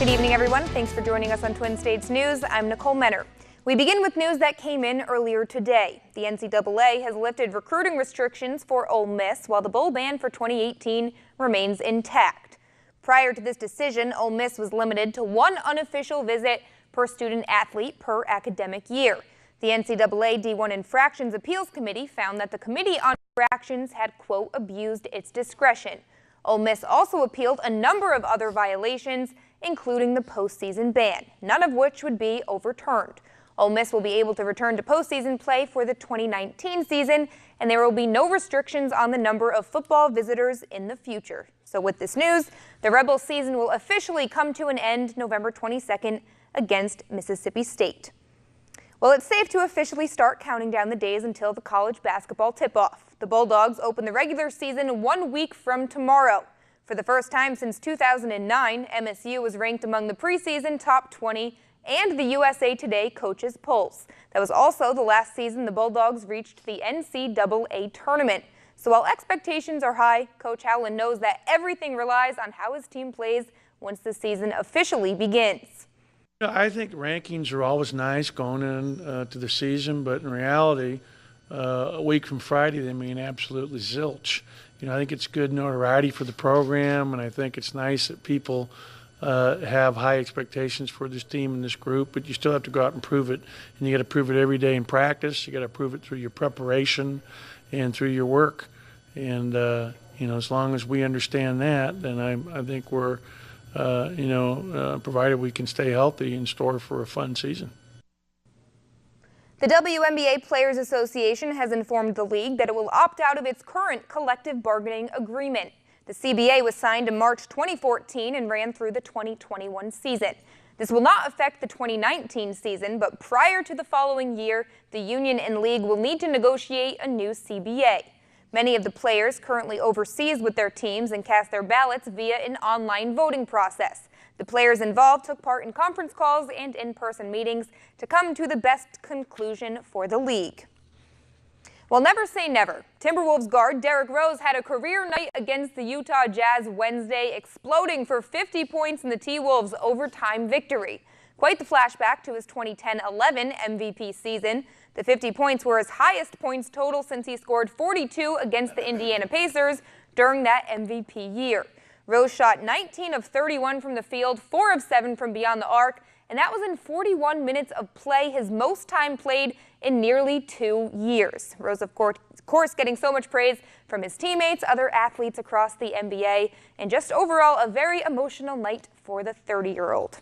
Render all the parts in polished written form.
Good evening, everyone. Thanks for joining us on Twin States News. I'm Nicole Menner. We begin with news that came in earlier today. The NCAA has lifted recruiting restrictions for Ole Miss, while the bowl ban for 2018 remains intact. Prior to this decision, Ole Miss was limited to one unofficial visit per student athlete per academic year. The NCAA D1 Infractions Appeals Committee found that the Committee on Infractions had, quote, abused its discretion. Ole Miss also appealed a number of other violations, including the postseason ban, none of which would be overturned. Ole Miss will be able to return to postseason play for the 2019 season, and there will be no restrictions on the number of football visitors in the future. So with this news, the Rebels season will officially come to an end November 22nd against Mississippi State. Well, it's safe to officially start counting down the days until the college basketball tip-off. The Bulldogs open the regular season 1 week from tomorrow. For the first time since 2009, MSU was ranked among the preseason top 20 and the USA Today coaches polls. That was also the last season the Bulldogs reached the NCAA tournament. So while expectations are high, Coach Howland knows that everything relies on how his team plays once the season officially begins. I think rankings are always nice going in to the season, but in reality, a week from Friday, they mean absolutely zilch. I think it's good notoriety for the program, and I think it's nice that people have high expectations for this team and this group, but you still have to go out and prove it, and you got to prove it every day in practice. You got to prove it through your preparation and through your work, and as long as we understand that, then I think we're provided we can stay healthy, in store for a fun season. The WNBA Players Association has informed the league that it will opt out of its current collective bargaining agreement. The CBA was signed in March 2014 and ran through the 2021 season. This will not affect the 2019 season, but prior to the following year, the union and league will need to negotiate a new CBA. Many of the players currently overseas with their teams and cast their ballots via an online voting process. The players involved took part in conference calls and in-person meetings to come to the best conclusion for the league. Well, never say never. Timberwolves guard Derrick Rose had a career night against the Utah Jazz Wednesday, exploding for 50 points in the T-Wolves' overtime victory. Quite the flashback to his 2010-11 MVP season. The 50 points were his highest points total since he scored 42 against the Indiana Pacers during that MVP year. Rose shot 19 of 31 from the field, 4 of 7 from beyond the arc, and that was in 41 minutes of play, his most time played in nearly 2 years. Rose, of course, getting so much praise from his teammates, other athletes across the NBA, and just overall a very emotional night for the 30-year-old.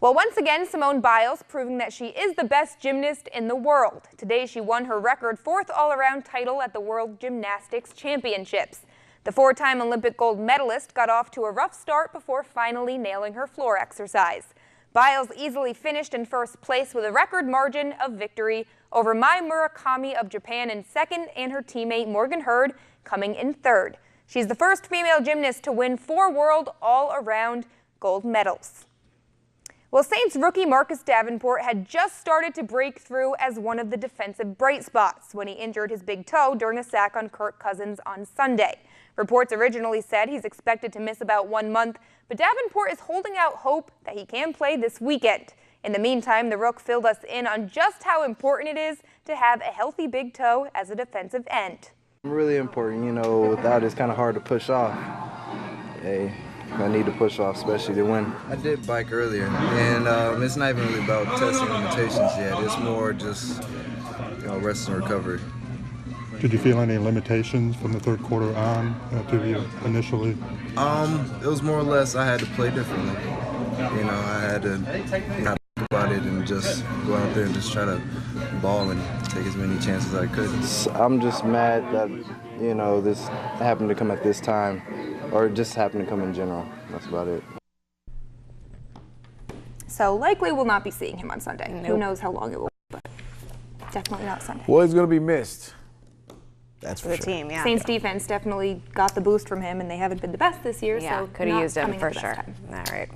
Well, once again, Simone Biles proving that she is the best gymnast in the world. Today, she won her record 4th all-around title at the World Gymnastics Championships. The 4-time Olympic gold medalist got off to a rough start before finally nailing her floor exercise. Biles easily finished in first place with a record margin of victory over Mai Murakami of Japan in second and her teammate Morgan Hurd coming in third. She's the first female gymnast to win 4 world all-around gold medals. Well, Saints rookie Marcus Davenport had just started to break through as one of the defensive bright spots when he injured his big toe during a sack on Kirk Cousins on Sunday. Reports originally said he's expected to miss about 1 month, but Davenport is holding out hope that he can play this weekend. In the meantime, the Rook filled us in on just how important it is to have a healthy big toe as a defensive end. Really important, without it's kind of hard to push off. Hey, I need to push off, especially to win. I did bike earlier, and it's not even really about testing limitations yet. It's more just, rest and recovery. Did you feel any limitations from the third quarter on to you initially? It was more or less I had to play differently. I had to not think about it and just go out there and just try to ball and take as many chances as I could. I'm just mad that, this happened to come at this time, or it just happened to come in general. That's about it. So likely we'll not be seeing him on Sunday. Nope. Who knows how long it will be, but definitely not Sunday. Well, he's going to be missed. That's for the sure. Team, yeah. Saints defense definitely got the boost from him, and they haven't been the best this year. Yeah, so could have used him for sure. All right.